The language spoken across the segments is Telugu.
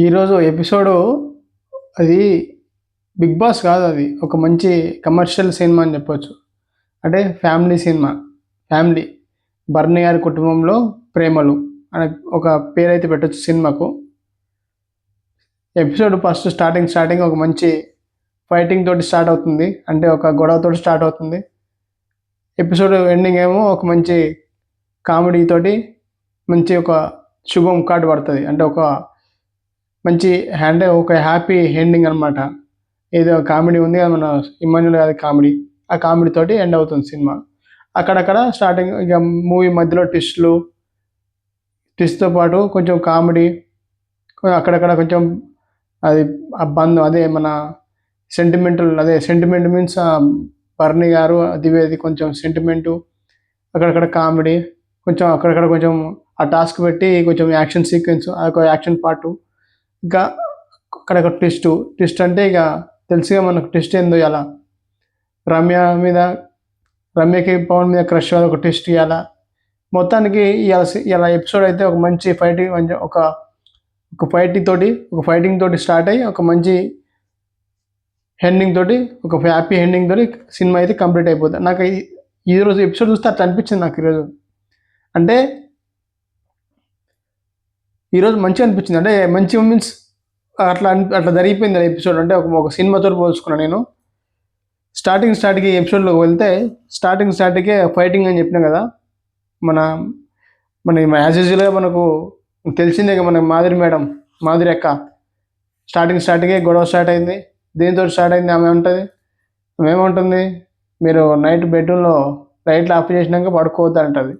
ఈరోజు ఎపిసోడు అది బిగ్ బాస్ కాదు. అది ఒక మంచి కమర్షియల్ సినిమా అని చెప్పొచ్చు. అంటే ఫ్యామిలీ సినిమా. ఫ్యామిలీ బర్నీ గారి కుటుంబంలో ప్రేమలు అనే ఒక పేరైతే పెట్టొచ్చు సినిమాకు. ఎపిసోడ్ ఫస్ట్ స్టార్టింగ్ ఒక మంచి ఫైటింగ్ తోటి స్టార్ట్ అవుతుంది. అంటే ఒక గొడవతోటి స్టార్ట్ అవుతుంది. ఎపిసోడ్ ఎండింగ్ ఏమో ఒక మంచి కామెడీ తోటి మంచి ఒక శుభం కార్డు పడుతుంది. అంటే ఒక మంచి ఒక హ్యాపీ ఎండింగ్ అనమాట. ఏదో కామెడీ ఉంది కదా, మన ఇమాన్యుల్ గారి కామెడీ. ఆ కామెడీ తోటి ఎండ్ అవుతుంది సినిమా. అక్కడక్కడ స్టార్టింగ్ ఇక మూవీ మధ్యలో ట్విస్ట్తో పాటు కొంచెం కామెడీ, అక్కడక్కడ కొంచెం అది ఆ బంధం, అదే మన సెంటిమెంట్ మీన్స్ బర్నీ గారు దివేది కొంచెం సెంటిమెంటు, అక్కడక్కడ కామెడీ, కొంచెం అక్కడక్కడ కొంచెం ఆ టాస్క్ పెట్టి కొంచెం యాక్షన్ సీక్వెన్స్, ఒక యాక్షన్ పార్టు, ఇంకా అక్కడొక ట్విస్ట్ అంటే ఇక తెలుసుగా మనకు ట్విస్ట్ ఏందో. ఇలా రమ్యకి పవన్ మీద క్రష్ ఒక ట్విస్ట్ ఇవ్వాల. మొత్తానికి ఇలా ఎపిసోడ్ అయితే ఒక మంచి ఫైటింగ్ తోటి స్టార్ట్ అయ్యి ఒక మంచి ఎండింగ్ తోటి, ఒక హ్యాపీ ఎండింగ్ తోటి సినిమా అయితే కంప్లీట్ అయిపోతుంది. నాకు ఈరోజు ఎపిసోడ్ చూస్తే అట్లా అనిపించింది నాకు ఈరోజు. అంటే ఈరోజు మంచిగా అనిపించింది. అంటే మంచిగా మీన్స్ అట్లా జరిగిపోయింది ఎపిసోడ్. అంటే ఒక సినిమాతో పోల్చుకున్నాను నేను. స్టార్టింగ్ ఎపిసోడ్లోకి వెళ్తే స్టార్టింగే ఫైటింగ్ అని చెప్పినా కదా. మన యాజ్ యూజువల్గా మనకు తెలిసిందే కదా, మన మాధురి అక్క స్టార్టింగే గొడవ స్టార్ట్ అయింది. దేనితో స్టార్ట్ అయింది? ఏమంటుంది, మీరు నైట్ బెడ్రూమ్లో లైట్లు ఆఫ్ చేసినాక పడుకోవద్దు అంటుంది.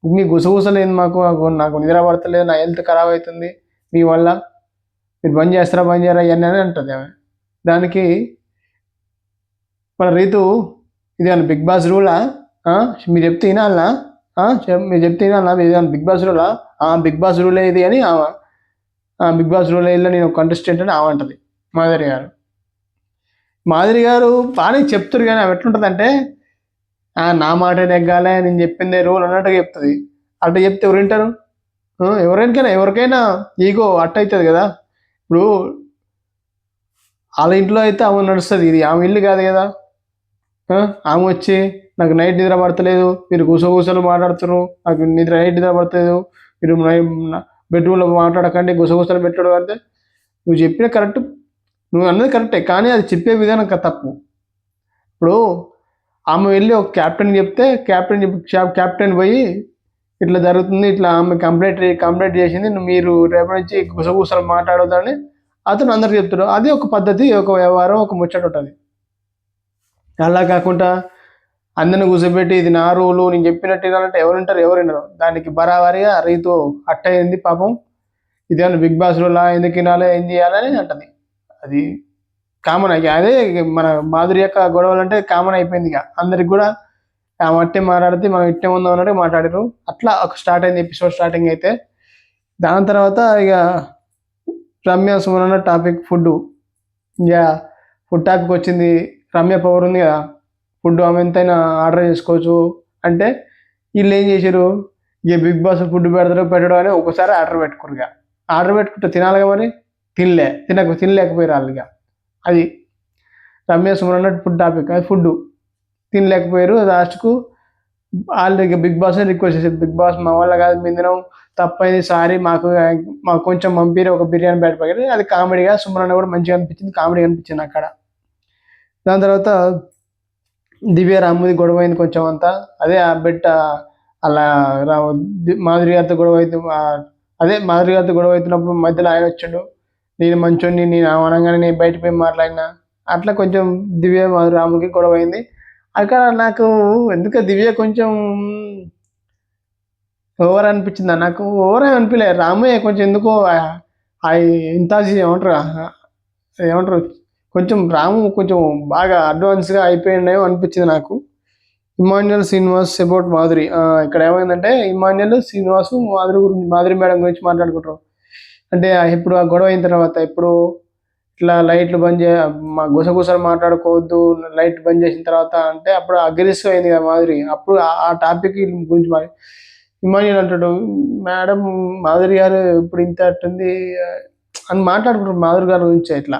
మీ గుసగుసలేదు, నాకు నిద్ర పడతలేదు, నా హెల్త్ ఖరాబ్ అవుతుంది మీ వల్ల, మీరు బంద్ చేయరా ఇవన్నీ అని అంటుంది ఆమె. దానికి మన రీతు, ఇది అని బిగ్ బాస్ రూలా, మీరు చెప్తే వినాలనా, ఇది బిగ్ బాస్ రూలా, బిగ్ బాస్ రూలే ఇది అని బిగ్ బాస్ రూలే ఇలా నేను కంటెస్టెంట్ అని అంటుంది మాధురి గారు బాగానే చెప్తారు. కానీ అవి ఎట్లుంటుంది అంటే, నా మాట నెగ్గాలే, నేను చెప్పిందే రూల్ అన్నట్టుగా చెప్తుంది. అట్లా చెప్తే ఎవరు వింటారు? ఎవరికైనా ఈగో అట్ట అవుతుంది కదా. ఇప్పుడు వాళ్ళ ఇంట్లో అయితే ఆమె నడుస్తుంది, ఇది ఆమె ఇల్లు కాదు కదా. ఆమె వచ్చి నాకు నైట్ నిద్ర పడతలేదు, మీరు గుసగుసలు మాట్లాడుతున్నారు, నాకు నైట్ నిద్ర పడతలేదు, మీరు బెడ్రూమ్లో మాట్లాడకండి, గుసగుసలు పెట్టడం అంటే, నువ్వు చెప్పిన కరెక్ట్, నువ్వు అన్నది కరెక్టే, కానీ అది చెప్పే విధానం తప్పు. ఇప్పుడు ఆమె వెళ్ళి ఒక క్యాప్టెన్ చెప్తే క్యాప్టెన్ పోయి ఇట్లా జరుగుతుంది, ఇట్లా ఆమె కంప్లైంట్ చేసింది, మీరు రేపటి నుంచి గుసగుసలు మాట్లాడొద్దని అతను అందరికి చెప్తాడు. అది ఒక పద్ధతి, ఒక వ్యవహారం, ఒక ముచ్చట ఉంటుంది. అలా కాకుండా అందరిని కూర్చోబెట్టి ఇది నా రూలు, నేను చెప్పినట్టు వినాలంటే ఎవరు వినరు. దానికి బరాబరిగా రీతు అట్టయింది పాపం. ఇదేమన్నా బిగ్ బాస్ రూలా, ఎందుకు వినాలి, ఏం చేయాలని అంటది. అది కామన్. అదే మన మాధురి యొక్క గొడవలు అంటే కామన్ అయిపోయింది. ఇక అందరికి కూడా ఆమె అట్టే మాట్లాడితే మనం ఇట్టే ఉందాం అన్నట్టు మాట్లాడారు. అట్లా ఒక స్టార్ట్ అయింది ఎపిసోడ్. స్టార్టింగ్ అయితే దాని తర్వాత ఇక రమ్య సుమన్ టాపిక్ ఫుడ్. ఇక ఫుడ్ టాపిక్ వచ్చింది. రమ్య పవర్ ఉంది కదా, ఫుడ్ ఆమె ఎంతైనా ఆర్డర్ చేసుకోవచ్చు అంటే, వీళ్ళు ఏం చేశారు, ఇక బిగ్ బాస్ ఫుడ్ పెట్టడం అని ఒకసారి ఆర్డర్ పెట్టుకోరు. ఇక ఆర్డర్ పెట్టుకుంటే తినాలిగా, మరి తినలేకపోయారు వాళ్ళు. ఇక అది రమ్య సుమన్ అన్నట్టు ఫుడ్ టాపిక్. అది ఫుడ్ తినలేకపోయారు. లాస్ట్కు వాళ్ళు ఇక బిగ్ బాస్ రిక్వెస్ట్ చేశారు, బిగ్ బాస్ మా వల్ల కాదు, మేము తినం, తప్పైంది, సారీ, మాకు కొంచెం పంపిరు ఒక బిర్యానీ బ్యాట్ ప్యాకెట్. అది కామెడీగా సుమన్ అన్న కూడా మంచిగా అనిపించింది, కామెడీగా అనిపించింది అక్కడ. దాని తర్వాత దివ్య రాముది గొడవ అయింది కొంచెం అంతా. అదే ఆ బెట్ట అలా మాధురి గారితో గొడవ అవుతున్నప్పుడు మధ్యలో ఆయన వచ్చాడు, నేను మంచోడిని, నేను అనగానే నేను బయటకు పోయి మాట్లాడినా, అట్లా కొంచెం దివ్య రాముకి గొడవ అయింది. అక్కడ నాకు ఎందుకు దివ్య కొంచెం ఓవర్ అనిపించిందా, నాకు ఓవర్ అనిపించలేదు. రామయ్య కొంచెం ఎందుకో ఇంత ఏమంటారు కొంచెం రాము కొంచెం బాగా అడ్వాన్స్గా అయిపోయిందేమో అనిపించింది నాకు. Emmanuel Srinivas about Madhuri. ఇక్కడ ఏమైందంటే, ఇమాన్యుల్ శ్రీనివాస్ మాధురి మేడం గురించి మాట్లాడుకుంటారు. అంటే ఇప్పుడు ఆ గొడవ అయిన తర్వాత, ఇప్పుడు ఇట్లా లైట్లు బంద్ మా గుసగుసలు మాట్లాడుకోవద్దు, లైట్ బంద్ చేసిన తర్వాత అంటే అప్పుడు అగ్రెసివ్ అయింది కదా మాధురి. అప్పుడు ఆ టాపిక్ గురించి ఇమాన్యుల్ అంటాడు, మేడం మాధురి గారు ఇప్పుడు ఇంత అట్టుంది అని మాట్లాడుకుంటారు మాధురి గారి గురించి ఇట్లా.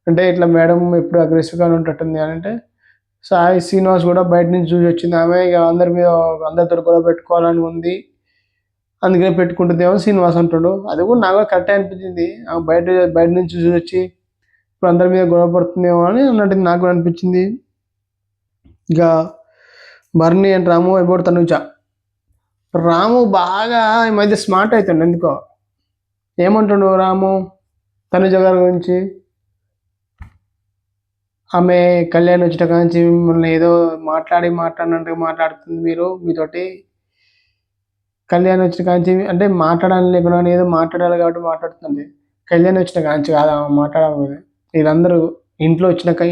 అంటే ఇట్లా మేడం ఎప్పుడు అగ్రెసివ్‌గానే ఉంటట్టుంది అని అంటే, సాయి శ్రీనివాస్ కూడా బయట నుంచి చూసి వచ్చింది ఆమె. ఇక అందరి మీద అందరితోటి గొడవ పెట్టుకోవాలని ఉంది. అందుకనే పెట్టుకుంటుందేమో శ్రీనివాస్ అంటుండు. అది కూడా నాకు కూడా కరెక్టే అనిపించింది. ఆమె బయట బయట నుంచి చూసొచ్చి ఇప్పుడు అందరి మీద గొడవ పడుతుందేమో అని అన్నట్టు నాకు కూడా అనిపించింది. ఇక బర్నీ అండ్ రాము అబౌట్ తనుజ. రాము బాగా ఈ మధ్య స్మార్ట్ అవుతుండు ఎందుకో. ఏమంటుండు రాము తనుజ గారి గురించి? ఆమె కళ్యాణ్ వచ్చిన కాంచి మిమ్మల్ని ఏదో మాట్లాడినట్టుగా మాట్లాడుతుంది మీతోటి. కళ్యాణ్ వచ్చిన కాంచి అంటే మాట్లాడాలని లేకుండా ఏదో మాట్లాడాలి కాబట్టి మాట్లాడుతుంది. కళ్యాణ్ వచ్చిన కాంచి కాదు ఆమె మాట్లాడకపోతే. వీళ్ళందరూ ఇంట్లో వచ్చినాక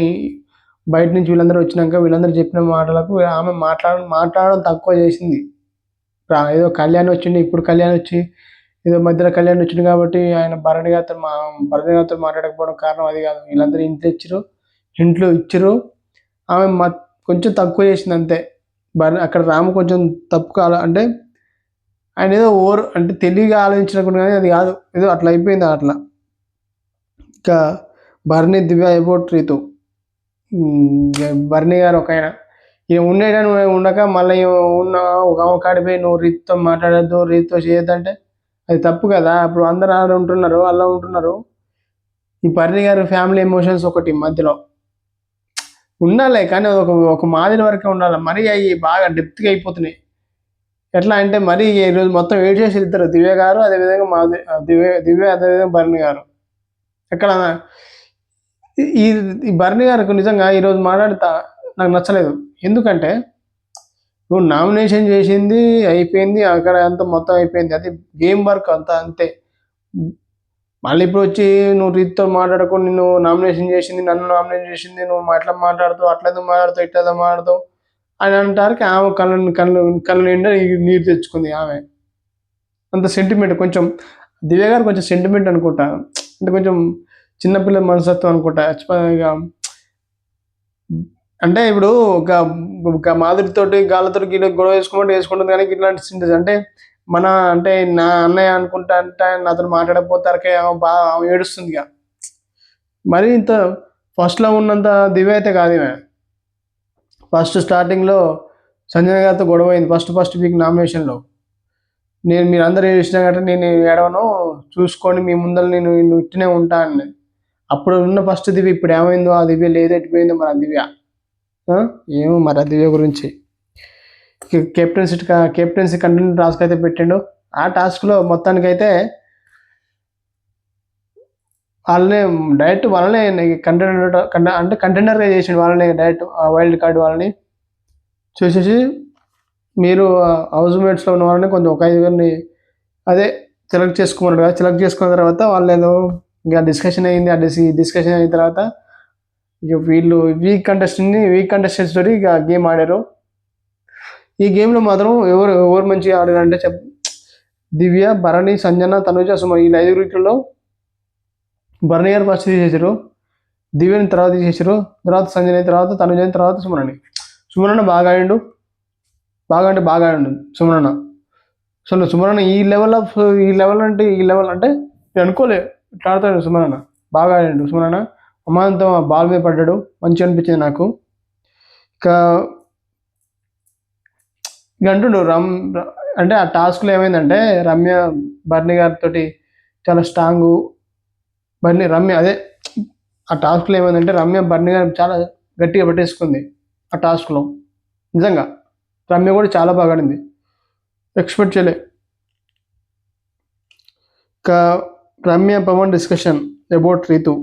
బయట నుంచి వీళ్ళందరూ వచ్చినాక వీళ్ళందరూ చెప్పిన మాటలకు ఆమె మాట్లాడడం తక్కువ చేసింది. ఏదో కళ్యాణ్ వచ్చిండు, ఇప్పుడు కళ్యాణ్ వచ్చి ఏదో మధ్యలో కళ్యాణ్ వచ్చిండు కాబట్టి ఆయన భరణి గారితో మాట్లాడకపోవడం కారణం అది కాదు. వీళ్ళందరూ ఇంట్లో ఇచ్చిర్రు. ఆమె కొంచెం తక్కువ చేసింది అంతే. అక్కడ రాము కొంచెం తప్పు అంటే ఆయన ఏదో అంటే తెలివిగా ఆలోచించినప్పుడు కానీ అది కాదు, ఏదో అట్లా అయిపోయింది అట్లా. ఇంకా భరణి దివ్య అబౌట్ రీతు. భరణి గారు ఒక ఆయన ఈయన ఉండేటని ఉండక మళ్ళీ ఒక కాడిపోయి నువ్వు రీతితో మాట్లాడద్దు, రీతితో చేయొద్దంటే అది తప్పు కదా. అప్పుడు అందరు ఆడ ఉంటున్నారు, అలా ఉంటున్నారు. ఈ భరణి గారి ఫ్యామిలీ ఎమోషన్స్ ఒకటి మధ్యలో ఉండాలి, కానీ ఒక మాదిరి వరకే ఉండాలి. మరీ అవి బాగా డెప్త్గా అయిపోతున్నాయి. ఎట్లా అంటే మరీ ఈరోజు మొత్తం ఏడ్ చేసి ఇద్దరు, దివ్య గారు అదేవిధంగా దివ్య అదేవిధంగా భరణి గారు. ఎక్కడ ఈ భరణి గారికి నిజంగా ఈరోజు మాట్లాడుతా నాకు నచ్చలేదు. ఎందుకంటే నువ్వు నామినేషన్ చేసింది అయిపోయింది, అక్కడ అంతా మొత్తం అయిపోయింది, అది గేమ్ వర్క్ అంతే. మళ్ళీ ఇప్పుడు వచ్చి నువ్వు రీతితో మాట్లాడకుండా నిన్ను నామినేషన్ చేసింది, నన్ను నామినేషన్ చేసింది, నువ్వు అట్లా మాట్లాడుతావు, అట్లా మాట్లాడుతావు, ఇట్లా మాట్లాడుతావు అని అంటారికి ఆమె కళ్ళ నిండా నీరు తెచ్చుకుంది. ఆమె అంత సెంటిమెంట్, కొంచెం దివ్య గారు కొంచెం సెంటిమెంట్ అనుకుంటా, అంటే కొంచెం చిన్నపిల్లల మనస్తత్వం అనుకుంటా. అంటే ఇప్పుడు ఒక మాధురితోటి గాళ్ళతోటి గొడవ వేసుకుంటుంది కానీ ఇట్లాంటి సింటెన్స్ అంటే అంటే నా అన్నయ్య అనుకుంటా అంటే నాతో మాట్లాడకపోతారకే ఆమె ఏడుస్తుంది. ఇక మరి ఇంత ఫస్ట్లో ఉన్నంత దివ్య అయితే కాదు. ఫస్ట్ స్టార్టింగ్లో సంజయ్ గారితో గొడవ అయింది ఫస్ట్ వీక్ నామినేషన్లో. మీరు అందరూ ఏడిచినా కాబట్టి నేను ఏడవను, చూసుకొని మీ ముందర నేను ఇట్టినే ఉంటా అని. అప్పుడు ఉన్న ఫస్ట్ దివ్య ఇప్పుడు ఏమైందో ఆ దివ్య లేదు, ఎట్టిపోయిందో మరి ఆ దివ్య ఏమో మరి ఆ దివ్య గురించి. కెప్టెన్సీ కంటెంట్ టాస్క్ అయితే పెట్టిండు. ఆ టాస్క్లో మొత్తానికైతే వాళ్ళనే కంటెండర్గా చేసిండు. వాళ్ళని డైరెక్ట్ వైల్డ్ కార్డ్ వాళ్ళని చూసేసి మీరు హౌస్ మేట్స్లో ఉన్న వాళ్ళని కొంచెం ఒక 5 అదే సెలెక్ట్ చేసుకున్నాడు కదా. సెలెక్ట్ చేసుకున్న తర్వాత వాళ్ళు ఏదో ఇక డిస్కషన్ అయింది. ఆ డిస్కషన్ అయిన తర్వాత ఇక వీళ్ళు వీక్ కంటెస్టెంట్స్ తోటి ఇక గేమ్ ఆడారు. ఈ గేమ్లో మాత్రం ఎవరు మంచిగా ఆడారు అంటే దివ్య, భరణి, సంజన, తనుజ, సుమ ఈ 5 భరణి గారు ఫస్ట్ తీసేసారు, దివ్యని తర్వాత తీసేసారు, తర్వాత సంజయ్, తర్వాత తనుజని, తర్వాత సుమనన్న బాగా ఆడిండు. బాగా ఆడిండు సుమనన్న. సుమనన్న ఈ లెవెల్ అంటే నేను అనుకోలే ఇట్లా ఆడతాడు సుమనన్న. బాగా ఆడిండు సుమనన్న. అమాంతం బాల్ మీద పడ్డాడు, మంచిగా అనిపించింది నాకు. ఇక అంటుండు అంటే ఆ టాస్క్లో ఏమైందంటే రమ్య భరణి గారితో చాలా స్ట్రాంగు. రమ్య అదే ఆ టాస్క్లో ఏమైందంటే రమ్య భరణి గారు చాలా గట్టిగా పట్టేసుకుంది ఆ టాస్క్లో. నిజంగా రమ్య కూడా చాలా బాగా ఆడింది, ఎక్స్పెక్ట్ చేయలే. ఇంకా రమ్య పవన్ డిస్కషన్ అబౌట్ రీతు.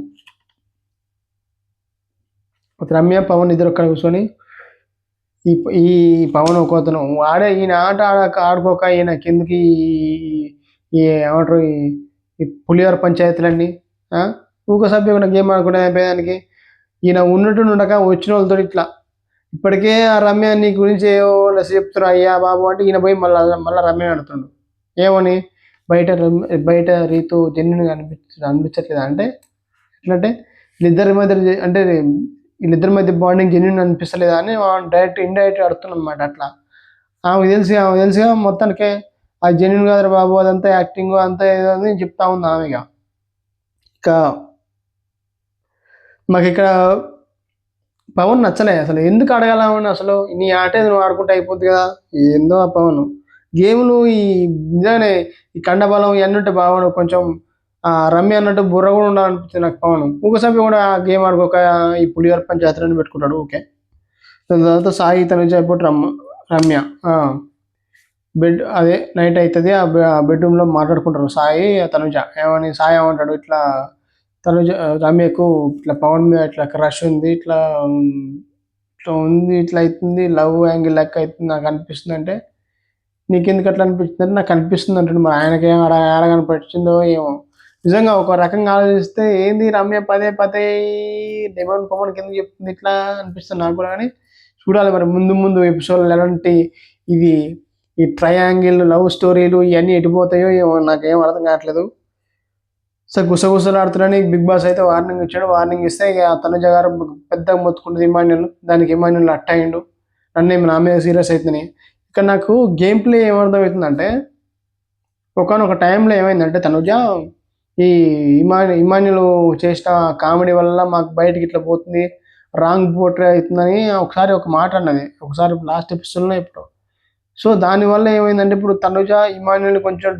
రమ్య పవన్ ఇద్దరు ఒక్కడ కూర్చొని ఈ పవన్ ఒకతను ఈయన ఆట ఆడుకోక ఈయన కిందకి ఏమంటారు ఈ పులిహోర పంచాయతీలన్నీ ఊక సభ్యులు గేమ్ ఆడుకుంటే అయిపోయేదానికి ఈయన ఉండక వచ్చిన వాళ్ళతో ఇట్లా ఇప్పటికే ఆ రమ్య నీ గురించి చెప్తున్నారు అయ్యా బాబు అంటే ఈయన పోయి మళ్ళీ రమ్య ఆడుతుండు. ఏమని బయట రీతు జెన్యున్గా అనిపించట్లేదా అంటే ఎట్లంటే వీళ్ళిద్దరి మధ్య బాండింగ్ జెన్యున్ అనిపిస్తలేదా అని ఇండైరెక్ట్ ఆడుతున్నాం అనమాట. అట్లా ఆమెకు తెలుసుగా మొత్తానికే అది జెన్యున్ కాదు బాబు, అదంతా యాక్టింగ్ అంతా ఏదో అని చెప్తా ఉంది ఆమెగా. ఇంకా మాకు ఇక్కడ పవన్ నచ్చలే అసలు. ఎందుకు అడగాలని అసలు, నీ ఆట ఏదో నువ్వు ఆడుకుంటే అయిపోద్ది కదా. ఏందో ఆ పవన్ గేములు ఈ నిజానే ఈ కండబలం ఇవన్నీ ఉంటే బాగుండు. కొంచెం రమ్య అన్నట్టు బుర్ర కూడా ఉండాలనిపించింది నాకు పవన్. ఇంకోసారి కూడా ఆ గేమ్ ఆడుకోక ఈ పులిహోర పంచాయతీలను పెట్టుకుంటాడు. ఓకే, దాని తర్వాత సాయి తనుజ అయిపోయి రమ్య బెడ్ అదే నైట్ అవుతుంది. ఆ బెడ్రూమ్లో మాట్లాడుకుంటారు సాయి తనుజ. సాయి ఏమంటాడు, ఇట్లా తనుజ రమ్యకు ఇట్లా పవన్ మీద ఇట్లా క్రష్ ఉంది, ఇట్లా ఇట్లా ఉంది, ఇట్లా అవుతుంది, లవ్ యాంగిల్ లెక్క అవుతుంది నాకు అనిపిస్తుంది అంటే, నీకెందుకు అట్లా అనిపిస్తుంది అంటే నాకు అనిపిస్తుంది అంటాడు. మరి ఆయనకి ఏం ఆడ కనిపించిందో ఏమో. నిజంగా ఒక రకంగా ఆలోచిస్తే ఏంది రమ్య పదే పదే పవన్ కింద చెప్తుంది ఇట్లా అనిపిస్తుంది నాకు కూడా. కానీ చూడాలి మరి ముందు ముందు ఎపిసోడ్లు ఎలాంటి ఇది ఈ ట్రయాంగిల్ లవ్ స్టోరీలు ఇవన్నీ ఎటుపోతాయో ఏమో నాకేం అర్థం కావట్లేదు. సో గుసగుసలాడుతున్నాని బిగ్ బాస్ అయితే వార్నింగ్ ఇచ్చాడు. వార్నింగ్ ఇస్తే ఇక తనుజ గారు పెద్దగా మొత్తుకుంటుంది ఇమాన్యుల్. దానికి ఇమాన్యుల్ అట్టయిండు, నన్ను నా మీద సీరియస్ అవుతుంది. ఇక్కడ నాకు గేమ్ ప్లే ఏమర్థమవుతుందంటే, ఒకనొక టైంలో ఏమైందంటే తనుజ ఈ ఇమాన్యుల్ చేసిన కామెడీ వల్ల మాకు బయటకి ఇట్లా పోతుంది, రాంగ్ పోర్ట్రే అవుతుందని ఒకసారి ఒక మాట అన్నది, ఒకసారి లాస్ట్ ఎపిసోడ్లో ఇప్పుడు. సో దానివల్ల ఏమైందంటే ఇప్పుడు తనుజ ఇమాన్యుల్ని కొంచెం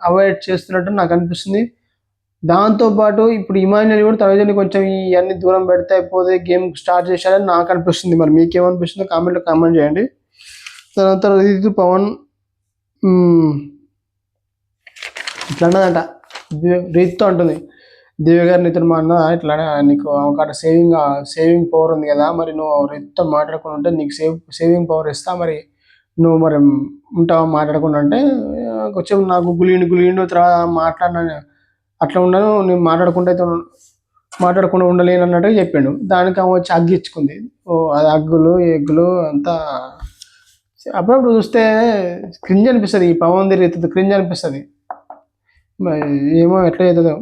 అవాయిడ్ చేస్తున్నట్టు నాకు అనిపిస్తుంది. దాంతోపాటు ఇప్పుడు ఇమాన్యుల్ కూడా తనుజని కొంచెం ఇవన్నీ దూరం పెడితే అయిపోతే గేమ్ స్టార్ట్ చేశారని నాకు అనిపిస్తుంది. మరి మీకేమనిపిస్తుందో కామెంట్లో కామెంట్ చేయండి. తర్వాత రీతు పవన్ ఇట్లా అన్నదంట, రీతితో అంటుంది, దివ్య గారు నీతో మా అన్న ఇట్లానే నీకు ఒక సేవింగ్ పవర్ ఉంది కదా, మరి నువ్వు రీతితో మాట్లాడుకుని ఉంటే నీకు సేవింగ్ పవర్ ఇస్తా, మరి నువ్వు మరి ఉంటావా మాట్లాడకుండా అంటే, కొంచెం నాకు గులిండు తర్వాత మాట్లాడినా అట్లా ఉండను, నేను మాట్లాడకుండా ఉండలేను అన్నట్టుగా చెప్పిండు. దానికి ఆమె వచ్చి అగ్గు ఇచ్చుకుంది. అది అగ్గులు ఎగ్గులు అంతా అప్పుడప్పుడు చూస్తే క్రింజ్ అనిపిస్తుంది. ఈ పవన్ రీతితో క్రింజ్ అనిపిస్తుంది. ఏమో ఎట్లా అవుతుందో.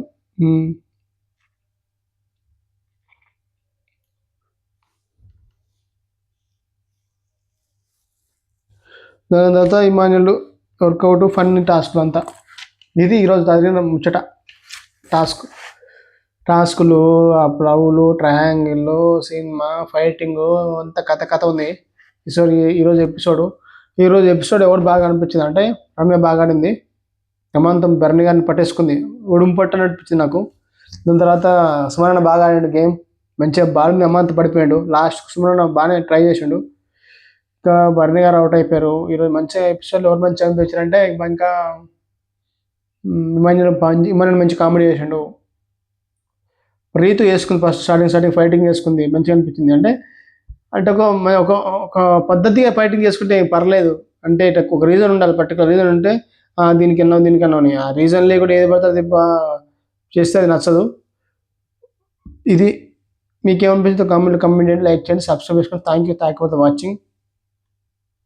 దాని తర్వాత ఇమాన్యుల్ వర్కౌట్ ఫన్నీ టాస్క్లు అంతా. ఇది ఈరోజు జరిగిన ముచ్చట. టాస్కులు లవ్లు ట్రయాంగిల్ సినిమా ఫైటింగ్ అంత కథ ఉంది ఈరోజు ఎపిసోడ్ ఎవరు బాగా అనిపించింది అంటే రమ్య బాగా ఆడింది. హేమంతం బెర్ని గారిని పట్టేసుకుంది, ఉడుము పట్టు అనిపించింది నాకు. దాని తర్వాత సుమరణ బాగా ఆడాడు గేమ్, మంచిగా బాల్ మీద హేమంత్ పడిపోయాడు. లాస్ట్ సుమరణ బాగానే ట్రై చేసిండు. ఇంకా బర్ని గారు అవుట్ అయిపోయారు. ఈరోజు మంచిగా ఎపిసోడ్ ఎవరు మంచిగా అనిపించారంటే ఇంకా ఇమాన్యుల్ మంచి కామెడీ చేసిండు. రీతు వేసుకుంది ఫస్ట్ స్టార్టింగ్ ఫైటింగ్ చేసుకుంది, మంచిగా అనిపించింది. అంటే ఒక పద్ధతిగా ఫైటింగ్ చేసుకుంటే పర్లేదు. అంటే ఒక రీజన్ ఉండాలి, పర్టికులర్ రీజన్ ఉంటే దీనికి అన్నావు అని. ఆ రీజన్ లేకుండా ఏది పడితే అది చేస్తే అది నచ్చదు. ఇది మీకేమనిపించిందో కామెంట్ చేయండి, లైక్ చేయండి, సబ్స్క్రైబ్ చేసుకోండి. Thank you for watching.